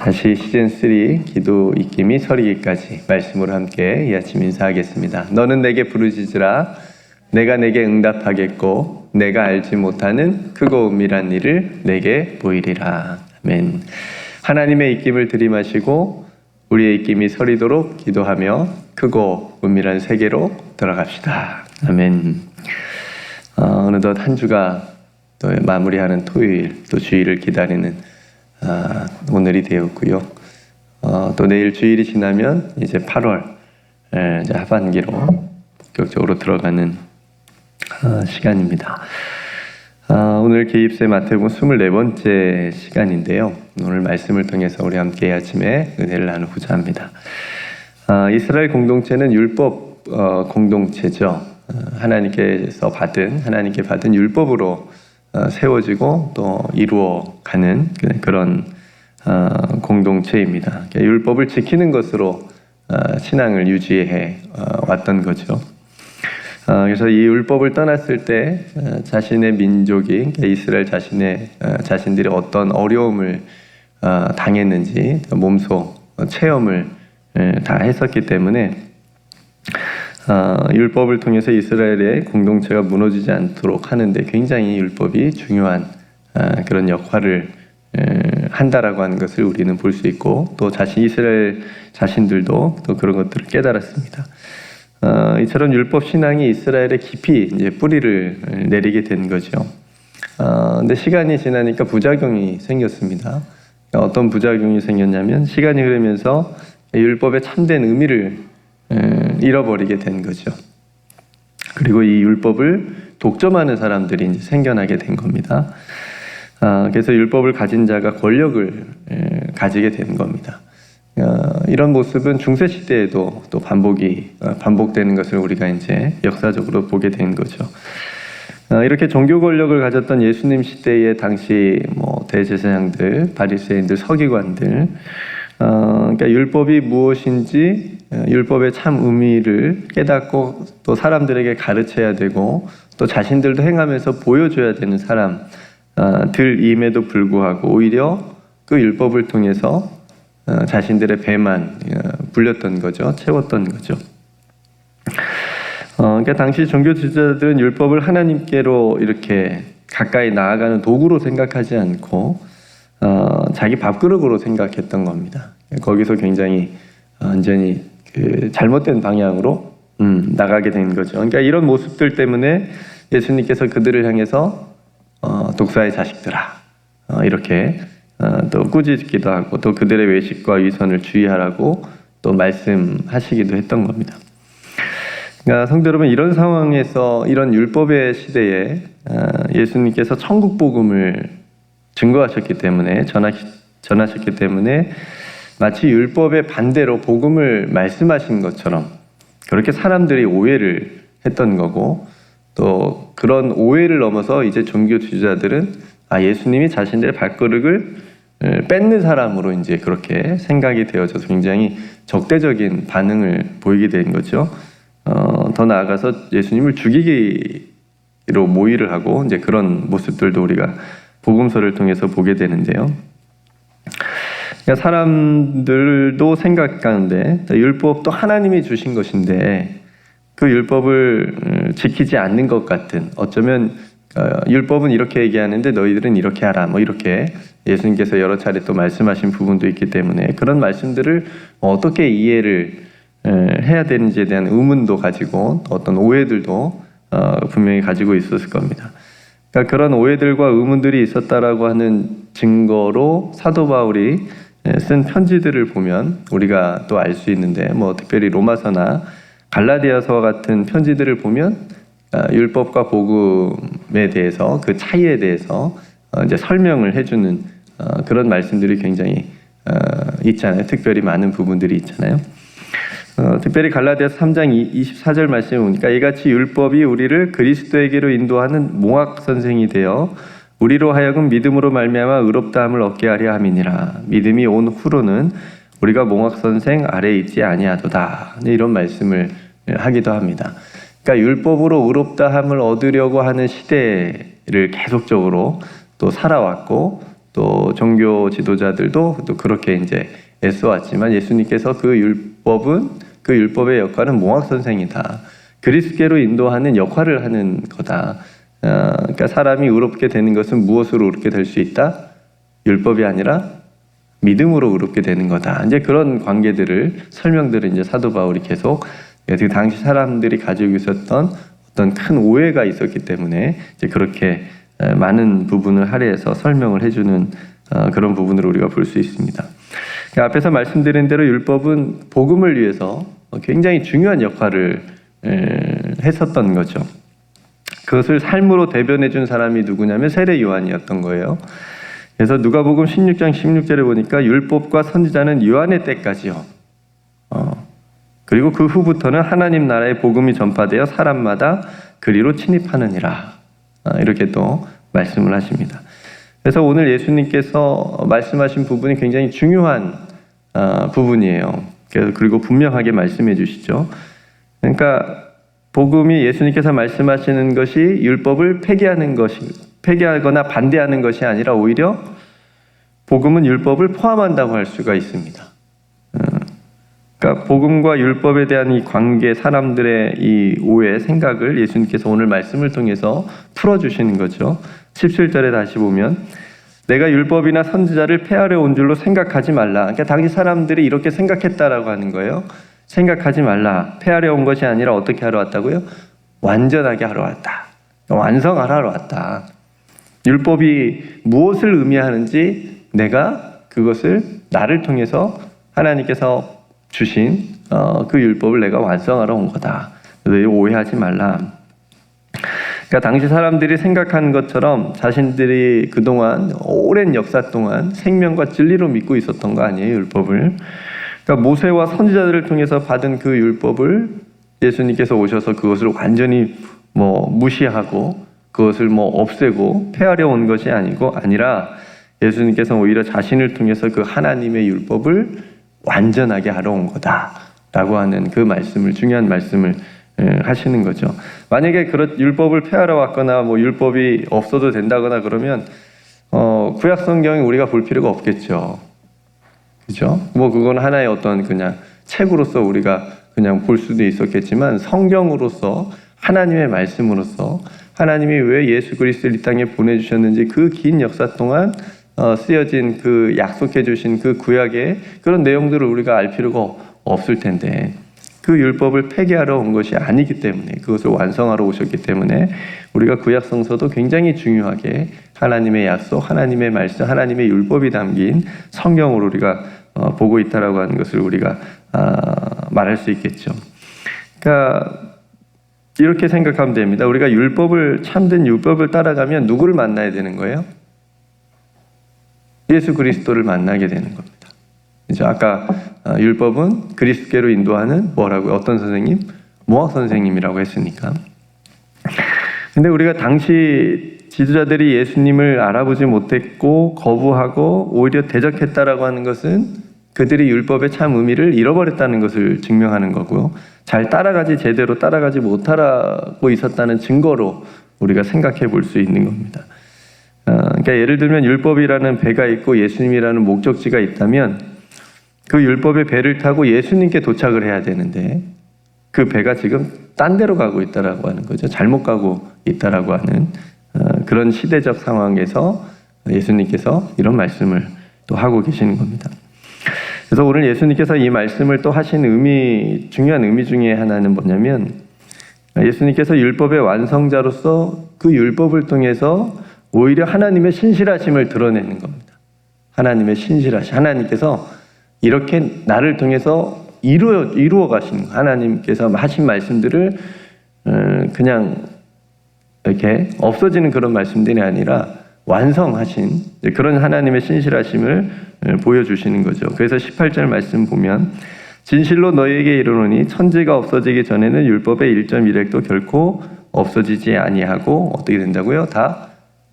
다시 시즌3 기도 익힘이 서리기까지 말씀으로 함께 이 아침 인사하겠습니다. 너는 내게 부르짖으라. 내가 내게 응답하겠고 내가 알지 못하는 크고 은밀한 일을 내게 보이리라. 아멘. 하나님의 입김을 들이마시고 우리의 입김이 서리도록 기도하며 크고 은밀한 세계로 들어갑시다. 아멘. 어느덧 한 주가 또 마무리하는 토요일, 또 주일을 기다리는 오늘이 되었고요. 또 내일 주일이 지나면 이제 8월 이제 하반기로 본격적으로 들어가는 시간입니다. 오늘 개입세 마태복음 24번째 시간인데요. 오늘 말씀을 통해서 우리 함께 아침에 은혜를 나누고자 합니다. 이스라엘 공동체는 율법 공동체죠. 하나님께 받은 율법으로 세워지고 또 이루어가는 그런 공동체입니다. 율법을 지키는 것으로 신앙을 유지해 왔던 거죠. 그래서 이 율법을 떠났을 때 자신의 민족이 이스라엘 자신들이 어떤 어려움을 당했는지 몸소 체험을 다 했었기 때문에 율법을 통해서 이스라엘의 공동체가 무너지지 않도록 하는데 굉장히 율법이 중요한 그런 역할을 한다라고 하는 것을 우리는 볼 수 있고, 또 이스라엘 자신들도 또 그런 것들을 깨달았습니다. 이처럼 율법 신앙이 이스라엘에 깊이 이제 뿌리를 내리게 된 거죠. 근데 시간이 지나니까 부작용이 생겼습니다. 어떤 부작용이 생겼냐면 시간이 흐르면서 율법의 참된 의미를 잃어버리게 된 거죠. 그리고 이 율법을 독점하는 사람들이 이제 생겨나게 된 겁니다. 그래서 율법을 가진 자가 권력을 가지게 된 겁니다. 이런 모습은 중세 시대에도 또 반복되는 것을 우리가 이제 역사적으로 보게 된 거죠. 이렇게 종교 권력을 가졌던 예수님 시대의 당시 대제사장들, 바리새인들, 서기관들, 그러니까 율법이 무엇인지 율법의 참 의미를 깨닫고 또 사람들에게 가르쳐야 되고 또 자신들도 행하면서 보여줘야 되는 사람들임에도 불구하고 오히려 그 율법을 통해서 자신들의 배만 불렸던 거죠. 채웠던 거죠. 그러니까 당시 종교 지도자들은 율법을 하나님께로 이렇게 가까이 나아가는 도구로 생각하지 않고 자기 밥그릇으로 생각했던 겁니다. 거기서 굉장히 완전히 잘못된 방향으로 나가게 된 거죠. 그러니까 이런 모습들 때문에 예수님께서 그들을 향해서 독사의 자식들아 이렇게 또 꾸짖기도 하고 또 그들의 외식과 위선을 주의하라고 또 말씀하시기도 했던 겁니다. 그러니까 성도 여러분, 이런 상황에서 이런 율법의 시대에 예수님께서 천국 복음을 증거하셨기 때문에 전하셨기 때문에 마치 율법의 반대로 복음을 말씀하신 것처럼 그렇게 사람들이 오해를 했던 거고, 또 그런 오해를 넘어서 이제 종교 지도자들은 예수님이 자신들의 발걸음을 뺏는 사람으로 이제 그렇게 생각이 되어져서 굉장히 적대적인 반응을 보이게 된 거죠. 더 나아가서 예수님을 죽이기로 모의를 하고 이제 그런 모습들도 우리가 복음서를 통해서 보게 되는데요. 그러니까 사람들도 생각하는데 율법도 하나님이 주신 것인데 그 율법을 지키지 않는 것 같은, 어쩌면 율법은 이렇게 얘기하는데 너희들은 이렇게 하라 이렇게 예수님께서 여러 차례 또 말씀하신 부분도 있기 때문에 그런 말씀들을 어떻게 이해를 해야 되는지에 대한 의문도 가지고 어떤 오해들도 분명히 가지고 있었을 겁니다. 그러니까 그런 오해들과 의문들이 있었다라고 하는 증거로 사도 바울이 쓴 편지들을 보면 우리가 또 알 수 있는데, 특별히 로마서나 갈라디아서와 같은 편지들을 보면 율법과 복음에 대해서 그 차이에 대해서 이제 설명을 해주는 그런 말씀들이 굉장히 있잖아요. 특별히 많은 부분들이 있잖아요. 특별히 갈라디아서 3장 24절 말씀에 보니까 이같이 율법이 우리를 그리스도에게로 인도하는 몽학 선생이 되어 우리로 하여금 믿음으로 말미암아 의롭다함을 얻게 하려 함이니라. 믿음이 온 후로는 우리가 몽학 선생 아래에 있지 아니하도다. 이런 말씀을 하기도 합니다. 그러니까 율법으로 의롭다함을 얻으려고 하는 시대를 계속적으로 또 살아왔고, 또 종교 지도자들도 또 그렇게 이제 애써왔지만 예수님께서 그 율법의 역할은 몽학 선생이다. 그리스도께로 인도하는 역할을 하는 거다. 그러니까 사람이 의롭게 되는 것은 무엇으로 의롭게 될 수 있다? 율법이 아니라 믿음으로 의롭게 되는 거다. 이제 그런 관계들을 설명들을 이제 사도 바울이 계속 그 당시 사람들이 가지고 있었던 어떤 큰 오해가 있었기 때문에 이제 그렇게 많은 부분을 할애해서 설명을 해주는 그런 부분으로 우리가 볼 수 있습니다. 앞에서 말씀드린 대로 율법은 복음을 위해서 굉장히 중요한 역할을 했었던 거죠. 그것을 삶으로 대변해 준 사람이 누구냐면 세례 요한이었던 거예요. 그래서 누가복음 16장 16절에 보니까 율법과 선지자는 요한의 때까지요. 그리고 그 후부터는 하나님 나라의 복음이 전파되어 사람마다 그리로 침입하느니라. 이렇게 또 말씀을 하십니다. 그래서 오늘 예수님께서 말씀하신 부분이 굉장히 중요한 부분이에요. 그리고 분명하게 말씀해 주시죠. 그러니까 복음이 예수님께서 말씀하시는 것이 율법을 폐기하거나 반대하는 것이 아니라 오히려 복음은 율법을 포함한다고 할 수가 있습니다. 그러니까 복음과 율법에 대한 이 관계, 사람들의 이 오해, 생각을 예수님께서 오늘 말씀을 통해서 풀어주시는 거죠. 17절에 다시 보면 내가 율법이나 선지자를 폐하려 온 줄로 생각하지 말라. 그러니까 당시 사람들이 이렇게 생각했다라고 하는 거예요. 생각하지 말라. 폐하려 온 것이 아니라 어떻게 하러 왔다고요? 완전하게 하러 왔다. 완성하러 왔다. 율법이 무엇을 의미하는지 내가 그것을 나를 통해서 하나님께서 주신 그 율법을 내가 완성하러 온 거다. 너희 오해하지 말라. 그러니까 당시 사람들이 생각한 것처럼 자신들이 그동안 오랜 역사 동안 생명과 진리로 믿고 있었던 거 아니에요, 율법을. 그러니까 모세와 선지자들을 통해서 받은 그 율법을 예수님께서 오셔서 그것을 완전히 무시하고 그것을 없애고 폐하려 온 것이 아니라 예수님께서 오히려 자신을 통해서 그 하나님의 율법을 완전하게 하러 온 거다라고 하는 그 말씀을, 중요한 말씀을 하시는 거죠. 만약에 율법을 폐하러 왔거나 율법이 없어도 된다거나 그러면 구약 성경이 우리가 볼 필요가 없겠죠. 그죠? 그건 하나의 어떤 그냥 책으로서 우리가 그냥 볼 수도 있었겠지만 성경으로서 하나님의 말씀으로서 하나님이 왜 예수 그리스도를 이 땅에 보내주셨는지 그 긴 역사 동안 쓰여진 그 약속해 주신 그 구약의 그런 내용들을 우리가 알 필요가 없을 텐데 그 율법을 폐기하러 온 것이 아니기 때문에 그것을 완성하러 오셨기 때문에 우리가 구약 성서도 굉장히 중요하게 하나님의 약속, 하나님의 말씀, 하나님의 율법이 담긴 성경으로 우리가 보고 있다라고 하는 것을 우리가 말할 수 있겠죠. 그러니까 이렇게 생각하면 됩니다. 우리가 참된 율법을 따라가면 누구를 만나야 되는 거예요? 예수 그리스도를 만나게 되는 겁니다. 그렇죠? 아까 율법은 그리스도께로 인도하는 뭐라고요? 어떤 선생님? 몽학 선생님이라고 했으니까. 근데 우리가 당시 지도자들이 예수님을 알아보지 못했고 거부하고 오히려 대적했다라고 하는 것은 그들이 율법의 참 의미를 잃어버렸다는 것을 증명하는 거고요. 제대로 따라가지 못하고 있었다는 증거로 우리가 생각해 볼 수 있는 겁니다. 그러니까 예를 들면 율법이라는 배가 있고 예수님이라는 목적지가 있다면 그 율법의 배를 타고 예수님께 도착을 해야 되는데 그 배가 지금 딴 데로 가고 있다라고 하는 거죠. 잘못 가고 있다라고 하는 그런 시대적 상황에서 예수님께서 이런 말씀을 또 하고 계시는 겁니다. 그래서 오늘 예수님께서 이 말씀을 또 하신 중요한 의미 중에 하나는 뭐냐면 예수님께서 율법의 완성자로서 그 율법을 통해서 오히려 하나님의 신실하심을 드러내는 겁니다. 하나님의 신실하심. 하나님께서 이렇게 나를 통해서 이루어 가시는 거예요. 하나님께서 하신 말씀들을 그냥 이렇게 없어지는 그런 말씀들이 아니라 완성하신 그런 하나님의 신실하심을 보여주시는 거죠. 그래서 18절 말씀 보면 진실로 너희에게 이르노니 천지가 없어지기 전에는 율법의 1.1획도 결코 없어지지 아니하고 어떻게 된다고요? 다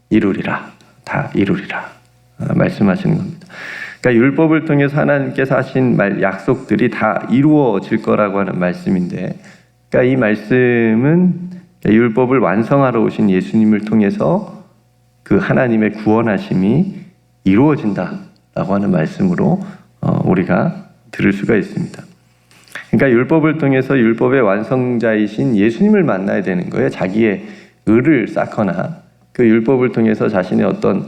이루리라. 말씀하시는 겁니다. 그러니까 율법을 통해서 하나님께서 하신 약속들이 다 이루어질 거라고 하는 말씀인데, 그러니까 이 말씀은 율법을 완성하러 오신 예수님을 통해서 그 하나님의 구원하심이 이루어진다라고 하는 말씀으로 우리가 들을 수가 있습니다. 그러니까 율법을 통해서 율법의 완성자이신 예수님을 만나야 되는 거예요. 자기의 의를 쌓거나 그 율법을 통해서 자신의 어떤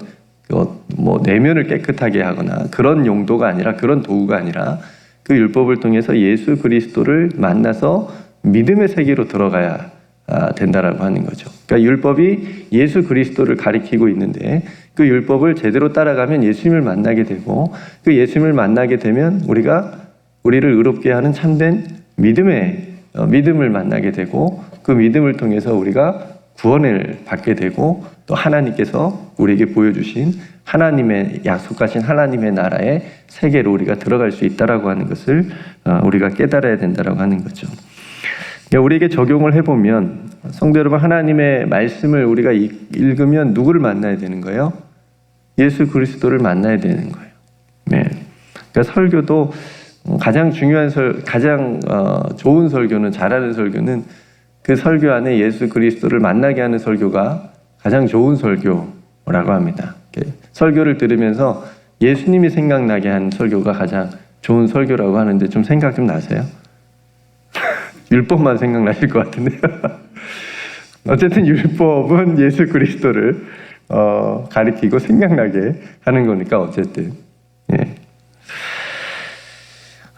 내면을 깨끗하게 하거나 그런 용도가 아니라, 그런 도구가 아니라 그 율법을 통해서 예수 그리스도를 만나서 믿음의 세계로 들어가야 된다라고 하는 거죠. 그러니까 율법이 예수 그리스도를 가리키고 있는데 그 율법을 제대로 따라가면 예수님을 만나게 되고, 그 예수님을 만나게 되면 우리를 의롭게 하는 참된 믿음을 만나게 되고, 그 믿음을 통해서 우리가 구원을 받게 되고, 또 하나님께서 우리에게 보여주신 하나님의 약속하신 하나님의 나라의 세계로 우리가 들어갈 수 있다라고 하는 것을 우리가 깨달아야 된다라고 하는 거죠. 우리에게 적용을 해보면, 성도 여러분, 하나님의 말씀을 우리가 읽으면 누구를 만나야 되는 거예요? 예수 그리스도를 만나야 되는 거예요. 네. 그러니까 설교도 가장 중요한 가장 좋은 설교는, 잘하는 설교는 그 설교 안에 예수 그리스도를 만나게 하는 설교가 가장 좋은 설교라고 합니다. 설교를 들으면서 예수님이 생각나게 하는 설교가 가장 좋은 설교라고 하는데, 좀 생각 좀 나세요? 율법만 생각나실 것 같은데요. 어쨌든 율법은 예수 그리스도를 가리키고 생각나게 하는 거니까 어쨌든. 예.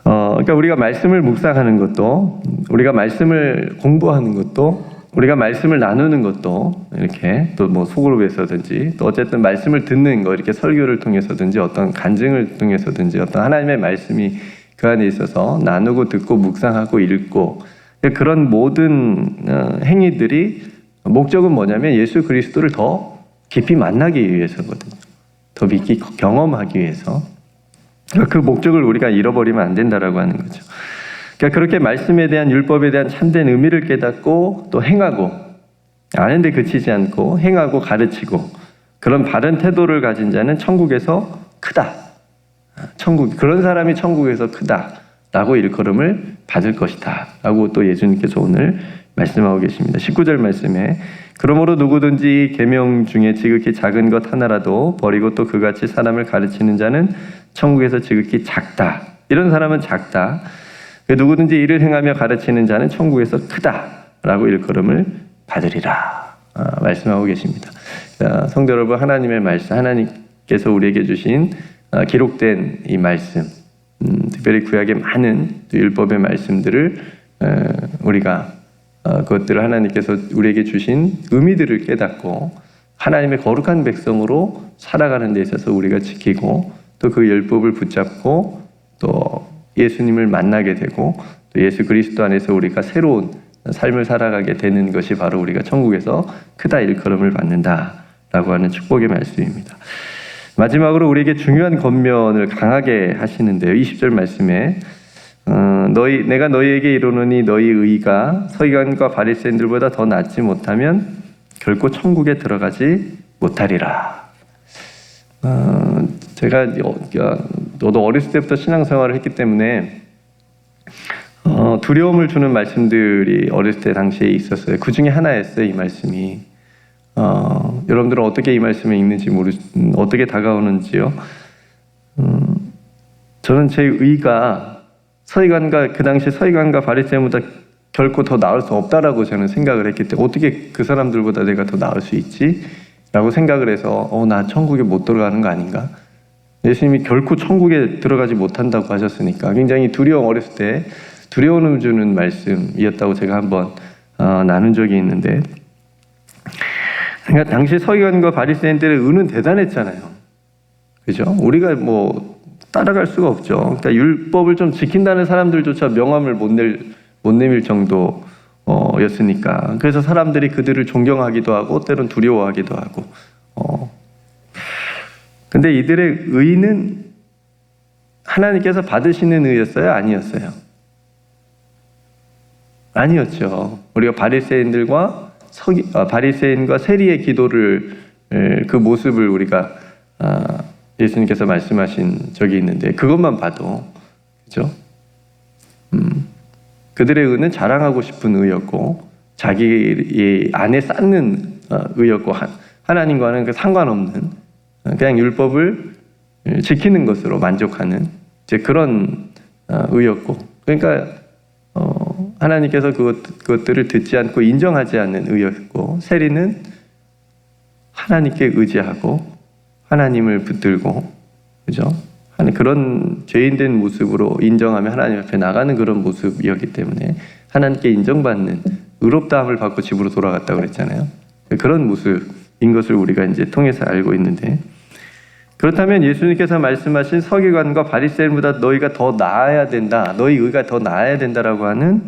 그러니까 우리가 말씀을 묵상하는 것도, 우리가 말씀을 공부하는 것도, 우리가 말씀을 나누는 것도, 이렇게 또 뭐 소그룹에서든지, 또 어쨌든 말씀을 듣는 거, 이렇게 설교를 통해서든지, 어떤 간증을 통해서든지, 어떤 하나님의 말씀이 그 안에 있어서 나누고 듣고 묵상하고 읽고, 그런 모든 행위들이 목적은 뭐냐면 예수 그리스도를 더 깊이 만나기 위해서거든요. 더 깊이 경험하기 위해서. 그 목적을 우리가 잃어버리면 안 된다라고 하는 거죠. 그러니까 그렇게 말씀에 대한, 율법에 대한 참된 의미를 깨닫고 또 행하고, 아는 데 그치지 않고 행하고 가르치고, 그런 바른 태도를 가진 자는 천국에서 크다. 그런 사람이 천국에서 크다라고 일컬음을 받을 것이다 라고 또 예수님께서 오늘 말씀하고 계십니다. 19절 말씀에, 그러므로 누구든지 계명 중에 지극히 작은 것 하나라도 버리고 또 그같이 사람을 가르치는 자는 천국에서 지극히 작다. 이런 사람은 작다. 누구든지 이를 행하며 가르치는 자는 천국에서 크다라고 일컬음을 받으리라 말씀하고 계십니다. 성도 여러분, 하나님의 말씀, 하나님께서 우리에게 주신 기록된 이 말씀, 특별히 구약의 많은 율법의 말씀들을 우리가 그것들을 하나님께서 우리에게 주신 의미들을 깨닫고 하나님의 거룩한 백성으로 살아가는 데 있어서 우리가 지키고, 또 그 율법을 붙잡고 또 예수님을 만나게 되고, 또 예수 그리스도 안에서 우리가 새로운 삶을 살아가게 되는 것이 바로 우리가 천국에서 크다 일컬음을 받는다라고 하는 축복의 말씀입니다. 마지막으로 우리에게 중요한 권면을 강하게 하시는데요. 20절 말씀에 내가 너희에게 이르노니 너희 의가 서기관과 바리새인들보다 더 낫지 못하면 결코 천국에 들어가지 못하리라. 제가 너도 어렸을 때부터 신앙생활을 했기 때문에 두려움을 주는 말씀들이 어렸을 때 당시에 있었어요. 그 중에 하나였어요, 이 말씀이. 여러분들은 어떻게 이 말씀을 읽는지 어떻게 다가오는지요? 저는 제 의가 그 당시 서기관과 바리새인보다 결코 더 나을 수 없다라고 저는 생각을 했기 때문에, 어떻게 그 사람들보다 내가 더 나을 수 있지? 라고 생각을 해서 나 천국에 못 들어가는 거 아닌가? 예수님이 결코 천국에 들어가지 못한다고 하셨으니까 굉장히 어렸을 때 두려움을 주는 말씀이었다고 제가 한번 나눈 적이 있는데, 그러니까 당시 서기관과 바리새인들의 의는 대단했잖아요. 그죠? 우리가 뭐 따라갈 수가 없죠. 그러니까 율법을 좀 지킨다는 사람들조차 명함을 못 내밀 정도였으니까. 그래서 사람들이 그들을 존경하기도 하고 때론 두려워하기도 하고. 근데 이들의 의는 하나님께서 받으시는 의였어요? 아니었어요? 아니었죠. 우리가 바리새인과 세리의 기도를, 그 모습을 우리가 예수님께서 말씀하신 적이 있는데, 그것만 봐도, 그죠? 그들의 의는 자랑하고 싶은 의였고, 자기 안에 쌓는 의였고, 하나님과는 상관없는, 그냥 율법을 지키는 것으로 만족하는 이제 그런 의였고, 그러니까 하나님께서 그것들을 듣지 않고 인정하지 않는 의였고, 세리는 하나님께 의지하고 하나님을 붙들고, 그죠? 그런 죄인된 모습으로 인정하며 하나님 앞에 나가는 그런 모습이었기 때문에 하나님께 인정받는 의롭다함을 받고 집으로 돌아갔다고 그랬잖아요. 그런 모습인 것을 우리가 이제 통해서 알고 있는데, 그렇다면 예수님께서 말씀하신 서기관과 바리새인보다 너희가 더 나아야 된다, 너희 의가 더 나아야 된다라고 하는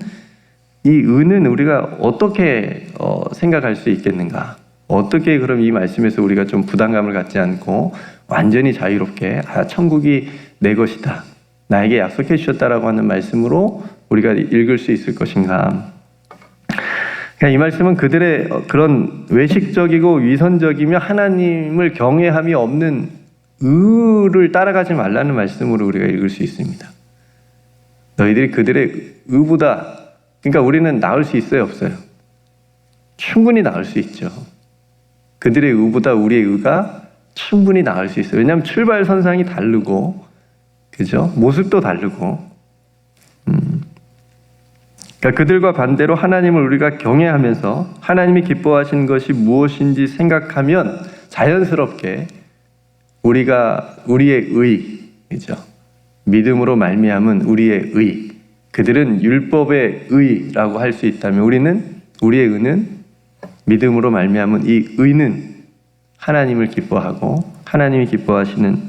이 의는 우리가 어떻게 생각할 수 있겠는가? 어떻게 그럼 이 말씀에서 우리가 좀 부담감을 갖지 않고 완전히 자유롭게 천국이 내 것이다, 나에게 약속해 주셨다라고 하는 말씀으로 우리가 읽을 수 있을 것인가? 이 말씀은 그들의 그런 외식적이고 위선적이며 하나님을 경외함이 없는 의를 따라가지 말라는 말씀으로 우리가 읽을 수 있습니다. 너희들이 그들의 의보다, 그러니까 우리는 나을 수 있어요, 없어요? 충분히 나을 수 있죠. 그들의 의보다 우리의 의가 충분히 나을 수 있어요. 왜냐하면 출발선상이 다르고, 그죠? 모습도 다르고. 그러니까 그들과 반대로 하나님을 우리가 경외하면서 하나님이 기뻐하시는 것이 무엇인지 생각하면 자연스럽게 우리의 의죠. 믿음으로 말미암은 우리의 의. 그들은 율법의 의라고 할 수 있다면 우리의 의는 믿음으로 말미암은 이 의는 하나님을 기뻐하고 하나님이 기뻐하시는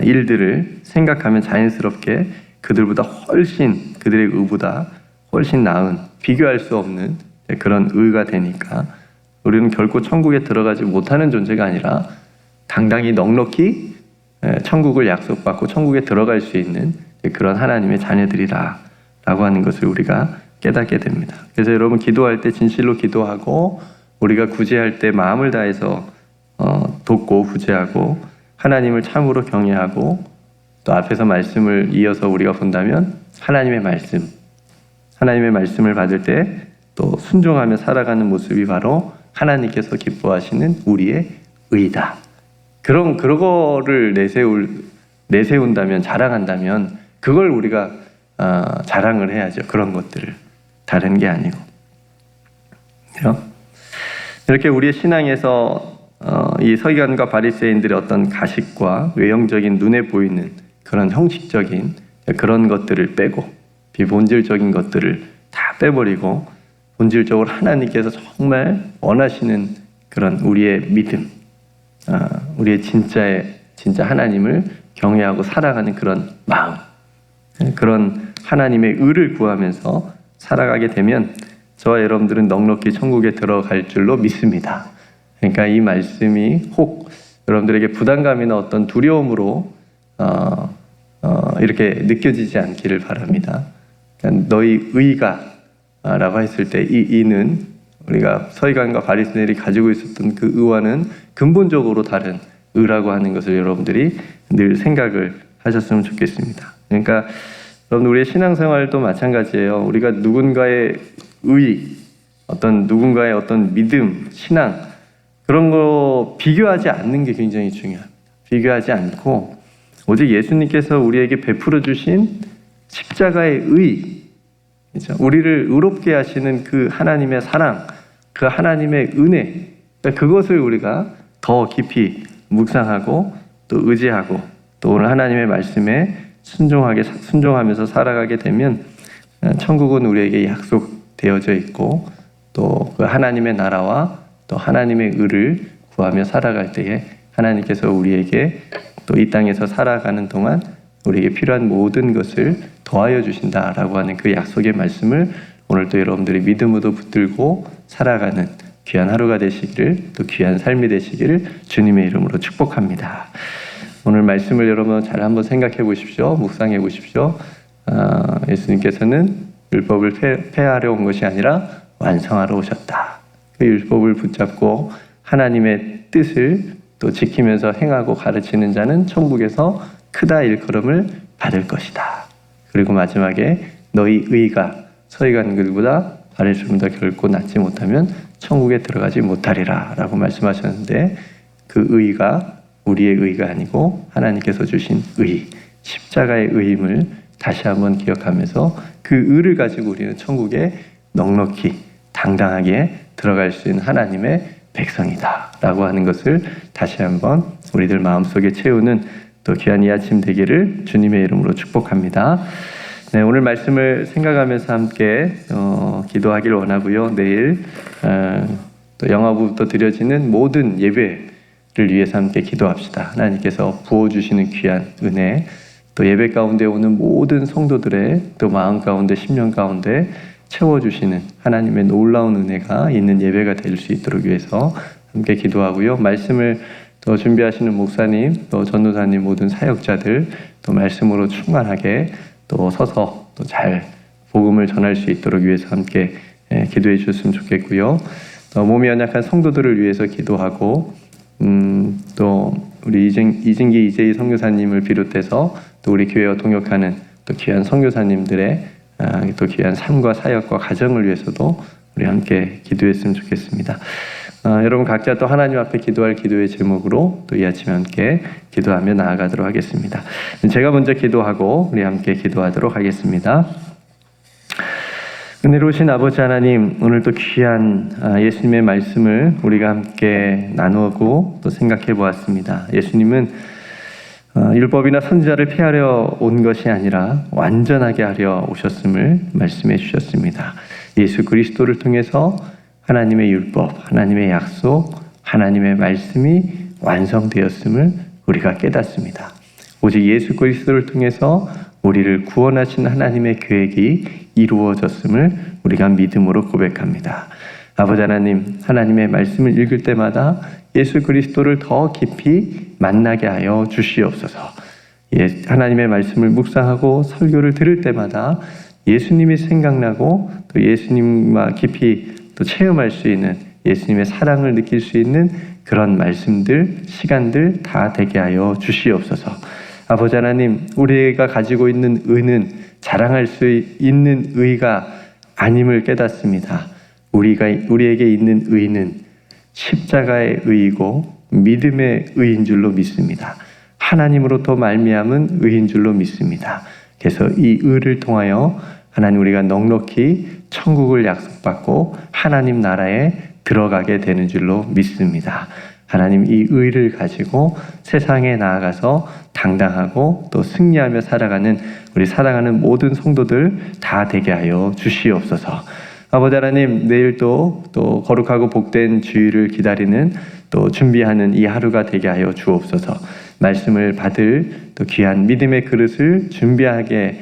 일들을 생각하면 자연스럽게 그들보다 훨씬, 그들의 의보다 훨씬 나은, 비교할 수 없는 그런 의가 되니까 우리는 결코 천국에 들어가지 못하는 존재가 아니라 당당히 넉넉히 천국을 약속받고 천국에 들어갈 수 있는 그런 하나님의 자녀들이다 라고 하는 것을 우리가 깨닫게 됩니다. 그래서 여러분, 기도할 때 진실로 기도하고 우리가 구제할 때 마음을 다해서 돕고 구제하고 하나님을 참으로 경외하고, 또 앞에서 말씀을 이어서 우리가 본다면 하나님의 말씀을 받을 때 또 순종하며 살아가는 모습이 바로 하나님께서 기뻐하시는 우리의 의다. 그거를 내세운다면, 자랑한다면 그걸 우리가 자랑을 해야죠. 그런 것들을, 다른 게 아니고. 그렇죠? 이렇게 우리의 신앙에서 이 서기관과 바리새인들의 어떤 가식과 외형적인 눈에 보이는 그런 형식적인 그런 것들을 빼고, 비본질적인 것들을 다 빼버리고 본질적으로 하나님께서 정말 원하시는 그런 우리의 믿음, 우리의 진짜 하나님을 경외하고 살아가는 그런 마음, 그런 하나님의 의를 구하면서 살아가게 되면 저와 여러분들은 넉넉히 천국에 들어갈 줄로 믿습니다. 그러니까 이 말씀이 혹 여러분들에게 부담감이나 어떤 두려움으로 이렇게 느껴지지 않기를 바랍니다. 그러니까 너희 의가 라고 했을 때 이 이는 우리가 서기관과 바리새인들이 가지고 있었던 그 의와는 근본적으로 다른 의라고 하는 것을 여러분들이 늘 생각을 하셨으면 좋겠습니다. 그러니까 여러분, 우리의 신앙생활도 마찬가지예요. 우리가 누군가의 누군가의 어떤 믿음, 신앙, 그런 거 비교하지 않는 게 굉장히 중요합니다. 비교하지 않고 오직 예수님께서 우리에게 베풀어 주신 십자가의 의, 그렇죠? 우리를 의롭게 하시는 그 하나님의 사랑, 그 하나님의 은혜, 그것을 우리가 더 깊이 묵상하고 또 의지하고 또 오늘 하나님의 말씀에 순종하면서 살아가게 되면 천국은 우리에게 약속되어져 있고, 또 그 하나님의 나라와 또 하나님의 의를 구하며 살아갈 때에 하나님께서 우리에게 또 이 땅에서 살아가는 동안 우리에게 필요한 모든 것을 더하여 주신다라고 하는 그 약속의 말씀을 오늘도 여러분들이 믿음으로 붙들고 살아가는 귀한 하루가 되시기를, 또 귀한 삶이 되시기를 주님의 이름으로 축복합니다. 오늘 말씀을 여러분 잘 한번 생각해 보십시오. 묵상해 보십시오. 예수님께서는 율법을 폐하려 온 것이 아니라 완성하러 오셨다. 그 율법을 붙잡고 하나님의 뜻을 또 지키면서 행하고 가르치는 자는 천국에서 크다 일컬음을 받을 것이다. 그리고 마지막에 너희 의가 서기관들보다 바리새인보다 결코 낫지 못하면 천국에 들어가지 못하리라 라고 말씀하셨는데, 그 의가 우리의 의가 아니고 하나님께서 주신 의, 십자가의 의임을 다시 한번 기억하면서 그 의를 가지고 우리는 천국에 넉넉히 당당하게 들어갈 수 있는 하나님의 백성이다 라고 하는 것을 다시 한번 우리들 마음속에 채우는 또 귀한 이 아침 되기를 주님의 이름으로 축복합니다. 네, 오늘 말씀을 생각하면서 함께 기도하기를 원하고요. 내일 또 영화부터 드려지는 모든 예배를 위해서 함께 기도합시다. 하나님께서 부어주시는 귀한 은혜, 또 예배 가운데 오는 모든 성도들의 또 마음 가운데 심령 가운데 채워주시는 하나님의 놀라운 은혜가 있는 예배가 될 수 있도록 위해서 함께 기도하고요. 말씀을 또 준비하시는 목사님, 또 전도사님, 모든 사역자들 또 말씀으로 충만하게 또 서서 또 잘 복음을 전할 수 있도록 위해서 함께 기도해 주셨으면 좋겠고요. 또 몸이 연약한 성도들을 위해서 기도하고 또 우리 이진기 이재희 선교사님을 비롯해서 또 우리 교회와 동역하는 또 귀한 선교사님들의 또 귀한 삶과 사역과 가정을 위해서도 우리 함께 기도했으면 좋겠습니다. 여러분 각자 또 하나님 앞에 기도할 기도의 제목으로 또 이 아침에 함께 기도하며 나아가도록 하겠습니다. 제가 먼저 기도하고 우리 함께 기도하도록 하겠습니다. 은혜로우신 아버지 하나님, 오늘 또 귀한 예수님의 말씀을 우리가 함께 나누고 또 생각해 보았습니다. 예수님은 율법이나 선지자를 폐하려 온 것이 아니라 완전하게 하려 오셨음을 말씀해 주셨습니다. 예수 그리스도를 통해서 하나님의 율법, 하나님의 약속, 하나님의 말씀이 완성되었음을 우리가 깨닫습니다. 오직 예수 그리스도를 통해서 우리를 구원하신 하나님의 계획이 이루어졌음을 우리가 믿음으로 고백합니다. 아버지 하나님, 하나님의 말씀을 읽을 때마다 예수 그리스도를 더 깊이 만나게 하여 주시옵소서. 하나님의 말씀을 묵상하고 설교를 들을 때마다 예수님이 생각나고 또 예수님과 깊이 또 체험할 수 있는 예수님의 사랑을 느낄 수 있는 그런 말씀들, 시간들 다 되게 하여 주시옵소서. 아버지 하나님, 우리가 가지고 있는 의는 자랑할 수 있는 의가 아님을 깨닫습니다. 우리에게 있는 의는 십자가의 의이고 믿음의 의인 줄로 믿습니다. 하나님으로부터 말미암은 의인 줄로 믿습니다. 그래서 이 의를 통하여 하나님 우리가 넉넉히 천국을 약속받고 하나님 나라에 들어가게 되는 줄로 믿습니다. 하나님 이 의를 가지고 세상에 나아가서 당당하고 또 승리하며 살아가는 우리 살아가는 모든 성도들 다 되게 하여 주시옵소서. 아버지 하나님, 내일 또 거룩하고 복된 주일을 기다리는 또 준비하는 이 하루가 되게 하여 주옵소서. 말씀을 받을 또 귀한 믿음의 그릇을 준비하게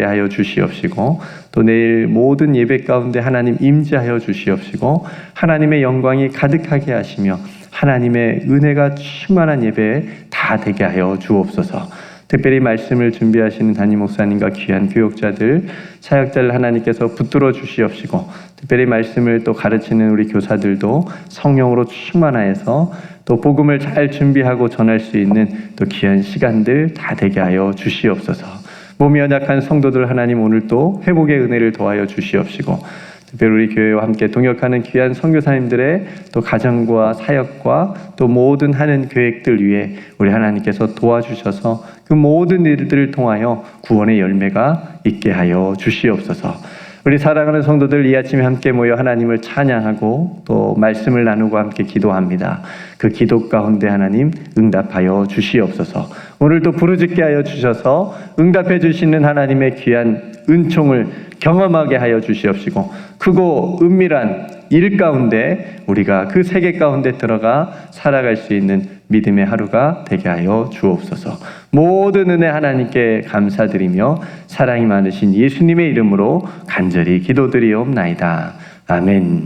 하여 주시옵시고 또 내일 모든 예배 가운데 하나님 임재하여 주시옵시고 하나님의 영광이 가득하게 하시며 하나님의 은혜가 충만한 예배 다 되게 하여 주옵소서. 특별히 말씀을 준비하시는 담임 목사님과 귀한 교육자들, 사역자를 하나님께서 붙들어 주시옵시고 특별히 말씀을 또 가르치는 우리 교사들도 성령으로 충만하여서 또 복음을 잘 준비하고 전할 수 있는 또 귀한 시간들 다 되게 하여 주시옵소서. 몸이 연약한 성도들 하나님 오늘 또 회복의 은혜를 더하여 주시옵시고 특별히 우리 교회와 함께 동역하는 귀한 선교사님들의 또 가정과 사역과 또 모든 하는 계획들 위해 우리 하나님께서 도와주셔서 그 모든 일들을 통하여 구원의 열매가 있게 하여 주시옵소서. 우리 사랑하는 성도들 이 아침에 함께 모여 하나님을 찬양하고 또 말씀을 나누고 함께 기도합니다. 그 기도 가운데 하나님 응답하여 주시옵소서. 오늘도 부르짖게 하여 주셔서 응답해 주시는 하나님의 귀한 은총을 경험하게 하여 주시옵시고 크고 은밀한 일 가운데 우리가 그 세계 가운데 들어가 살아갈 수 있는 믿음의 하루가 되게 하여 주옵소서. 모든 은혜 하나님께 감사드리며 사랑이 많으신 예수님의 이름으로 간절히 기도드리옵나이다. 아멘.